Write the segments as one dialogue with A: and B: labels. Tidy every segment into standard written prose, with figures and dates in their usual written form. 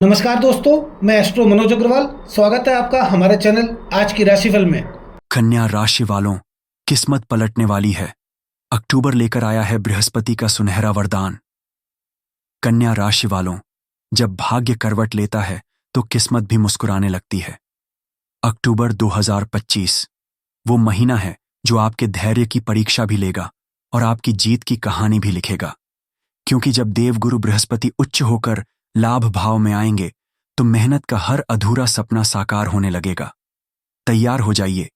A: नमस्कार दोस्तों, मैं एस्ट्रो मनोज अग्रवाल। स्वागत है आपका हमारे चैनल आज की राशिफल में।
B: कन्या राशि वालों, किस्मत पलटने वाली है। अक्टूबर लेकर आया है बृहस्पति का सुनहरा वरदान। कन्या राशि वालों, जब भाग्य करवट लेता है तो किस्मत भी मुस्कुराने लगती है। अक्टूबर 2025 वो महीना है जो आपके धैर्य की परीक्षा भी लेगा और आपकी जीत की कहानी भी लिखेगा। क्योंकि जब देवगुरु बृहस्पति उच्च होकर लाभ भाव में आएंगे तो मेहनत का हर अधूरा सपना साकार होने लगेगा। तैयार हो जाइए,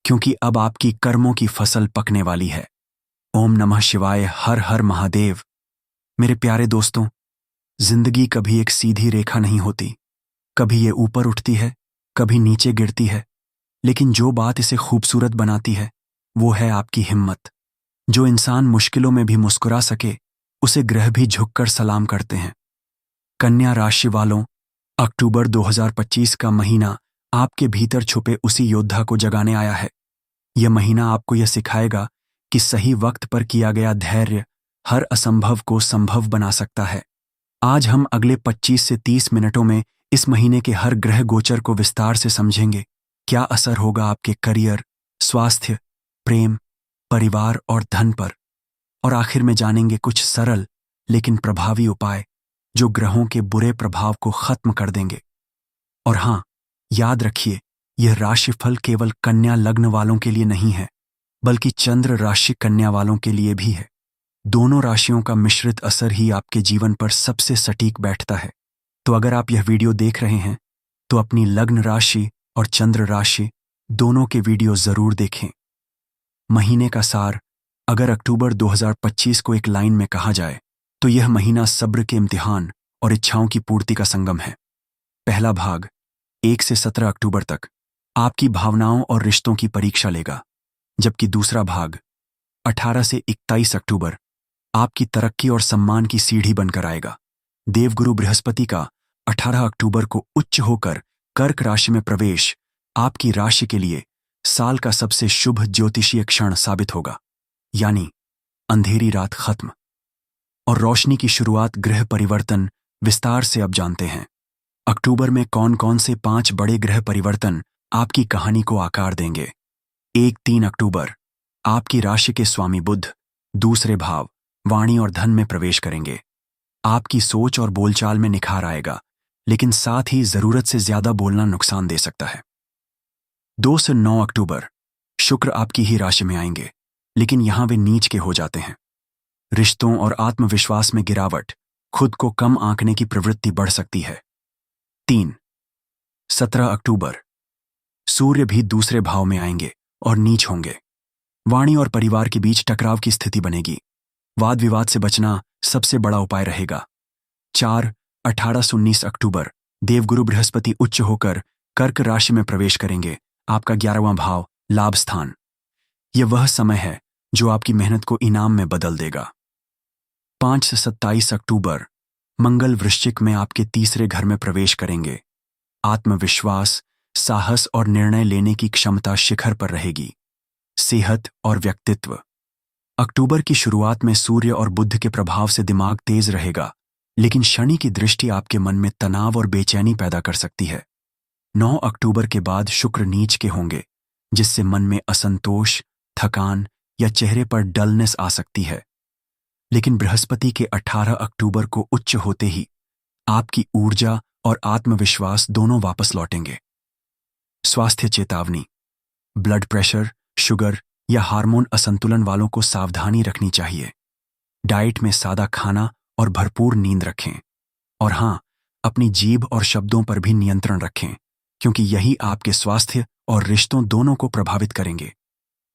B: क्योंकि अब आपकी कर्मों की फसल पकने वाली है। ओम नमः शिवाय, हर हर महादेव। मेरे प्यारे दोस्तों, जिंदगी कभी एक सीधी रेखा नहीं होती। कभी ये ऊपर उठती है, कभी नीचे गिरती है। लेकिन जो बात इसे खूबसूरत बनाती है वो है आपकी हिम्मत। जो इंसान मुश्किलों में भी मुस्कुरा सके उसे ग्रह भी झुककर सलाम करते हैं। कन्या राशि वालों, अक्टूबर 2025 का महीना आपके भीतर छुपे उसी योद्धा को जगाने आया है। यह महीना आपको यह सिखाएगा कि सही वक्त पर किया गया धैर्य हर असंभव को संभव बना सकता है। आज हम अगले 25 से 30 मिनटों में इस महीने के हर ग्रह गोचर को विस्तार से समझेंगे। क्या असर होगा आपके करियर, स्वास्थ्य, प्रेम, परिवार और धन पर। और आखिर में जानेंगे कुछ सरल लेकिन प्रभावी उपाय जो ग्रहों के बुरे प्रभाव को खत्म कर देंगे। और हाँ, याद रखिए, यह राशिफल केवल कन्या लग्न वालों के लिए नहीं है, बल्कि चंद्र राशि कन्या वालों के लिए भी है। दोनों राशियों का मिश्रित असर ही आपके जीवन पर सबसे सटीक बैठता है। तो अगर आप यह वीडियो देख रहे हैं तो अपनी लग्न राशि और चंद्र राशि दोनों के वीडियो जरूर देखें। महीने का सार, अगर अक्टूबर 2025 को एक लाइन में कहा जाए तो यह महीना सब्र के इम्तिहान और इच्छाओं की पूर्ति का संगम है। पहला भाग 1 से 17 अक्टूबर तक आपकी भावनाओं और रिश्तों की परीक्षा लेगा, जबकि दूसरा भाग 18 से 21 अक्टूबर आपकी तरक्की और सम्मान की सीढ़ी बनकर आएगा। देवगुरु बृहस्पति का 18 अक्टूबर को उच्च होकर कर्क राशि में प्रवेश आपकी राशि के लिए साल का सबसे शुभ ज्योतिषीय क्षण साबित होगा। यानी अंधेरी रात खत्म और रोशनी की शुरुआत। ग्रह परिवर्तन विस्तार से अब जानते हैं। अक्टूबर में कौन कौन से 5 बड़े ग्रह परिवर्तन आपकी कहानी को आकार देंगे। 3 अक्टूबर आपकी राशि के स्वामी बुध दूसरे भाव वाणी और धन में प्रवेश करेंगे। आपकी सोच और बोलचाल में निखार आएगा, लेकिन साथ ही जरूरत से ज्यादा बोलना नुकसान दे सकता है। 2 से 9 अक्टूबर शुक्र आपकी ही राशि में आएंगे, लेकिन यहां वे नीच के हो जाते हैं। रिश्तों और आत्मविश्वास में गिरावट, खुद को कम आंकने की प्रवृत्ति बढ़ सकती है। 17 अक्टूबर सूर्य भी दूसरे भाव में आएंगे और नीच होंगे। वाणी और परिवार के बीच टकराव की स्थिति बनेगी। वाद विवाद से बचना सबसे बड़ा उपाय रहेगा। 18 से 19 अक्टूबर देवगुरु बृहस्पति उच्च होकर कर्क राशि में प्रवेश करेंगे, आपका 11वां भाव लाभ स्थान। यह वह समय है जो आपकी मेहनत को इनाम में बदल देगा। 5 से 27 अक्टूबर मंगल वृश्चिक में आपके तीसरे घर में प्रवेश करेंगे। आत्मविश्वास, साहस और निर्णय लेने की क्षमता शिखर पर रहेगी। सेहत और व्यक्तित्व, अक्टूबर की शुरुआत में सूर्य और बुध के प्रभाव से दिमाग तेज रहेगा, लेकिन शनि की दृष्टि आपके मन में तनाव और बेचैनी पैदा कर सकती है। 9 अक्टूबर के बाद शुक्र नीच के होंगे, जिससे मन में असंतोष, थकान या चेहरे पर डलनेस आ सकती है। लेकिन बृहस्पति के 18 अक्टूबर को उच्च होते ही आपकी ऊर्जा और आत्मविश्वास दोनों वापस लौटेंगे। स्वास्थ्य चेतावनी, ब्लड प्रेशर, शुगर या हार्मोन असंतुलन वालों को सावधानी रखनी चाहिए। डाइट में सादा खाना और भरपूर नींद रखें। और हाँ, अपनी जीभ और शब्दों पर भी नियंत्रण रखें, क्योंकि यही आपके स्वास्थ्य और रिश्तों दोनों को प्रभावित करेंगे।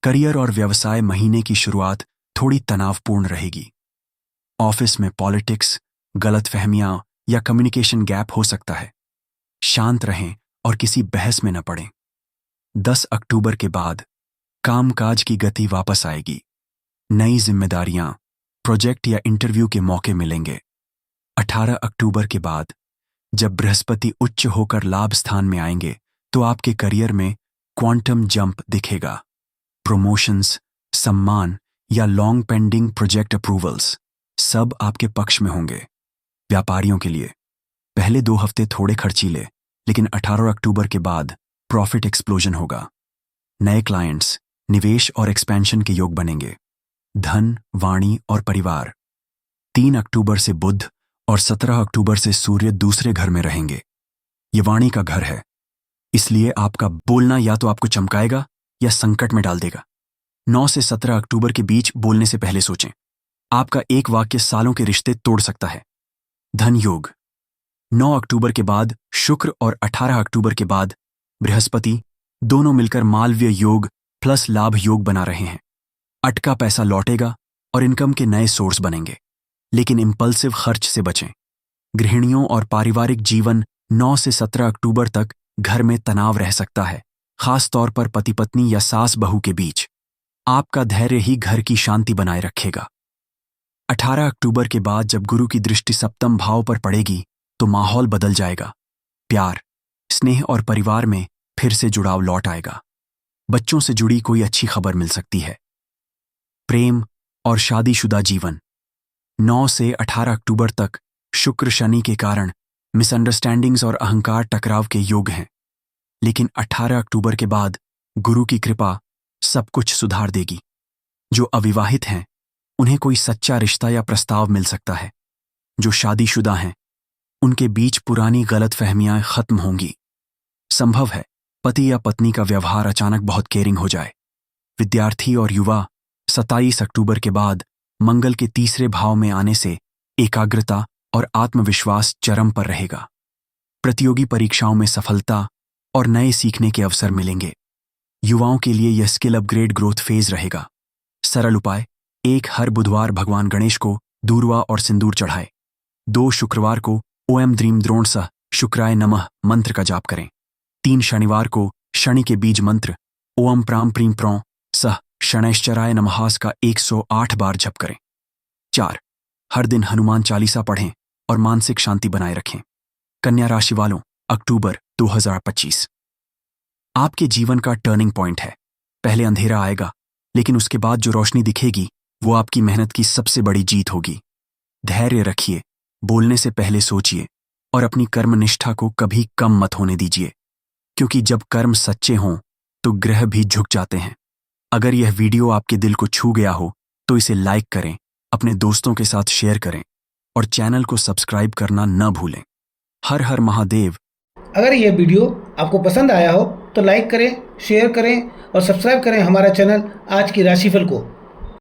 B: करियर और व्यवसाय महीने की शुरुआत थोड़ी तनावपूर्ण रहेगी। ऑफिस में पॉलिटिक्स, गलतफहमियां या कम्युनिकेशन गैप हो सकता है। शांत रहें और किसी बहस में न पड़ें। 10 अक्टूबर के बाद कामकाज की गति वापस आएगी। नई जिम्मेदारियां, प्रोजेक्ट या इंटरव्यू के मौके मिलेंगे। 18 अक्टूबर के बाद जब बृहस्पति उच्च होकर लाभ स्थान में आएंगे तो आपके करियर में क्वांटम जंप दिखेगा। प्रमोशंस, सम्मान या लॉन्ग पेंडिंग प्रोजेक्ट अप्रूवल्स सब आपके पक्ष में होंगे। व्यापारियों के लिए पहले 2 हफ्ते थोड़े खर्चीले, लेकिन 18 अक्टूबर के बाद प्रॉफिट एक्सप्लोजन होगा। नए क्लाइंट्स, निवेश और एक्सपेंशन के योग बनेंगे। धन, वाणी और परिवार। 3 अक्टूबर से बुध और 17 अक्टूबर से सूर्य दूसरे घर में रहेंगे। ये वाणी का घर है, इसलिए आपका बोलना या तो आपको चमकाएगा या संकट में डाल देगा। 9 से 17 अक्टूबर के बीच बोलने से पहले सोचें। आपका एक वाक्य सालों के रिश्ते तोड़ सकता है। धन योग। 9 अक्टूबर के बाद शुक्र और 18 अक्टूबर के बाद बृहस्पति दोनों मिलकर मालव्य योग प्लस लाभ योग बना रहे हैं। अटका पैसा लौटेगा और इनकम के नए सोर्स बनेंगे, लेकिन इंपल्सिव खर्च से बचें। गृहिणियों और पारिवारिक जीवन 9 से 17 अक्टूबर तक घर में तनाव रह सकता है, खास तौर पर पति पत्नी या सास बहू के बीच। आपका धैर्य ही घर की शांति बनाए रखेगा। 18 अक्टूबर के बाद जब गुरु की दृष्टि सप्तम भाव पर पड़ेगी तो माहौल बदल जाएगा। प्यार, स्नेह और परिवार में फिर से जुड़ाव लौट आएगा। बच्चों से जुड़ी कोई अच्छी खबर मिल सकती है। प्रेम और शादीशुदा जीवन। 9 से 18 अक्टूबर तक शुक्र शनि के कारण मिसअंडरस्टैंडिंग्स और अहंकार टकराव के योग हैं, लेकिन 18 अक्टूबर के बाद गुरु की कृपा सब कुछ सुधार देगी। जो अविवाहित हैं उन्हें कोई सच्चा रिश्ता या प्रस्ताव मिल सकता है। जो शादीशुदा हैं उनके बीच पुरानी गलतफहमियां खत्म होंगी। संभव है पति या पत्नी का व्यवहार अचानक बहुत केयरिंग हो जाए। विद्यार्थी और युवा 27 अक्टूबर के बाद मंगल के तीसरे भाव में आने से एकाग्रता और आत्मविश्वास चरम पर रहेगा। प्रतियोगी परीक्षाओं में सफलता और नए सीखने के अवसर मिलेंगे। युवाओं के लिए यह स्किल अपग्रेड ग्रोथ फेज रहेगा। सरल उपाय: 1 हर बुधवार भगवान गणेश को दूर्वा और सिंदूर चढ़ाए। 2 शुक्रवार को ओम द्रीम द्रोण सह शुक्राय नमः मंत्र का जाप करें। 3 शनिवार को शनि के बीज मंत्र ओम प्राम प्रीम प्रौ सह शनैश्चराय नमहास का 108 बार जप करें। 4 हर दिन हनुमान चालीसा पढ़ें और मानसिक शांति बनाए रखें। कन्या राशि वालों, अक्टूबर 2025 आपके जीवन का टर्निंग पॉइंट है। पहले अंधेरा आएगा, लेकिन उसके बाद जो रोशनी दिखेगी वो आपकी मेहनत की सबसे बड़ी जीत होगी। धैर्य रखिए, बोलने से पहले सोचिए और अपनी कर्मनिष्ठा को कभी कम मत होने दीजिए, क्योंकि जब कर्म सच्चे हों तो ग्रह भी झुक जाते हैं। अगर यह वीडियो आपके दिल को छू गया हो तो इसे लाइक करें, अपने दोस्तों के साथ शेयर करें और चैनल को सब्सक्राइब करना न भूलें। हर हर महादेव।
A: अगर ये वीडियो आपको पसंद आया हो तो लाइक करें, शेयर करें और सब्सक्राइब करें हमारा चैनल आज की राशिफल को।